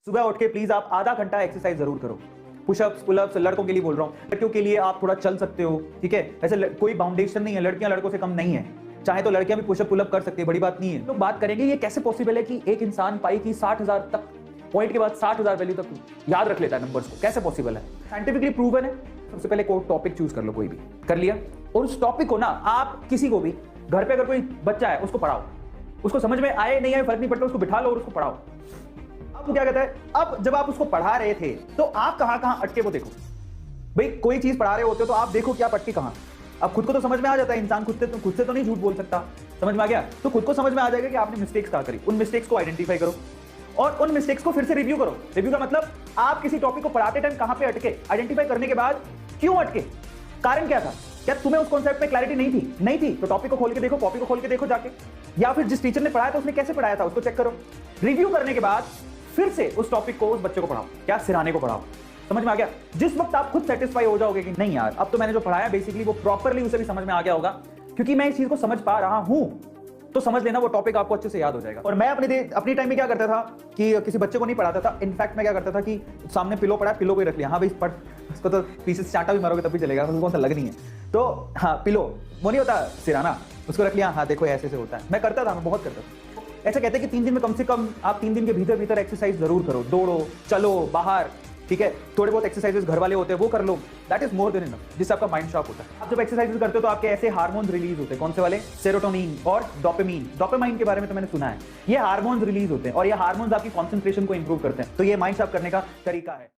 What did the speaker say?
सुबह उठ के प्लीज आप आधा घंटा एक्सरसाइज जरूर करो। पुशअप्स, पुलअप्स, लड़कों के लिए बोल रहा हूँ, लड़कियों के लिए आप थोड़ा चल सकते हो, ठीक है। वैसे कोई बाउंडेशन नहीं है, लड़कियां लड़कों से कम नहीं है, चाहे तो लड़कियां भी पुशअप पुलअप कर सकती है, बड़ी बात नहीं है। तो बात करेंगे ये कैसे पॉसिबल है कि एक इंसान पाई की 60,000 तक पॉइंट के बाद 60,000 वैल्यू तक याद रख लेता है नंबर्स को, कैसे पॉसिबल है? साइंटिफिकली प्रूवन है। सबसे पहले कोई टॉपिक चूज कर लो, कोई भी कर लिया, और उस टॉपिक को ना आप किसी को भी घर पे अगर कोई बच्चा है उसको पढ़ाओ, उसको समझ में आए नहीं आए फर्क नहीं पड़ता, उसको बिठा लो और उसको पढ़ाओ। अब वो क्या कहता है, अब जब आप उसको पढ़ा रहे थे तो आप कहां कहां अटके वो देखो। भाई कोई चीज पढ़ा रहे होते हो तो आप देखो कि आप अटके कहां। अब खुद को तो समझ में आ जाता है, इंसान खुद से तो नहीं झूठ बोल सकता, समझ में आ गया? तो खुद को समझ में आ जाएगा कि आपने मिस्टेक्स कहां करी। उन मिस्टेक्स को आइडेंटिफाई करो और उन मिस्टेक्स को फिर से रिव्यू करो। रिव्यू का मतलब आप किसी टॉपिक को पढ़ाते टाइम कहां पे अटके, आइडेंटिफाई करने के बाद क्यों अटके, कारण क्या था, क्या तुम्हें उस कॉन्सेप्ट में क्लैरिटी नहीं थी तो टॉपिक को खोल के देखो, कॉपी को खोल के देखो जाके, या फिर जिस टीचर ने पढ़ाया था उसने कैसे पढ़ाया था उसको चेक करो। रिव्यू करने के बाद फिर से उस टॉपिक को उस बच्चे को पढ़ाओ, क्या सिराने को पढ़ाओ। समझ में आ गया? जिस वक्त आप खुद सेटिस्फाई हो जाओगे कि नहीं यार अब तो मैंने जो पढ़ाया बेसिकली वो प्रॉपरली उसे भी समझ में आ गया होगा, क्योंकि मैं इस चीज को समझ पा रहा हूं, तो समझ लेना वो टॉपिक आपको अच्छे से याद हो जाएगा। और मैं अपनी टाइम में क्या करता था कि किसी बच्चे को नहीं पढ़ाता था, इनफैक्ट मैं क्या करता था कि सामने पिलो पड़ा, पिलो को ही रख लिया, हाँ भाई पढ़, उसको तो पीछे से चांटा भी मारोगे तब भी चलेगा, उसको कौन सा लग नहीं है, तो हाँ पिलो वो नहीं होता सिराना, उसको रख लिया, हाँ देखो ऐसे होता है। मैं करता था, मैं बहुत करता था। ऐसा कहते हैं कि 3 दिन में कम से कम आप 3 दिन के भीतर एक्सरसाइज जरूर करो, दौड़ो, चलो बाहर, ठीक है, थोड़े बहुत एक्सरसाइजेस घर वाले होते हैं वो कर लो, that is more than enough, जिससे आपका माइंड शार्प होता है। आप जब एक्सरसाइजेस करते हो तो आपके ऐसे हार्मोन्स रिलीज होते हैं, कौन से वाले? सेरोटोनिन और डोपामाइन। डोपामाइन के बारे में तो मैंने सुना है, ये हार्मोन्स रिलीज होते हैं और ये हार्मोन्स आपकी कॉन्सेंट्रेशन को इंप्रूव करते हैं, तो ये माइंड शार्प करने का तरीका है।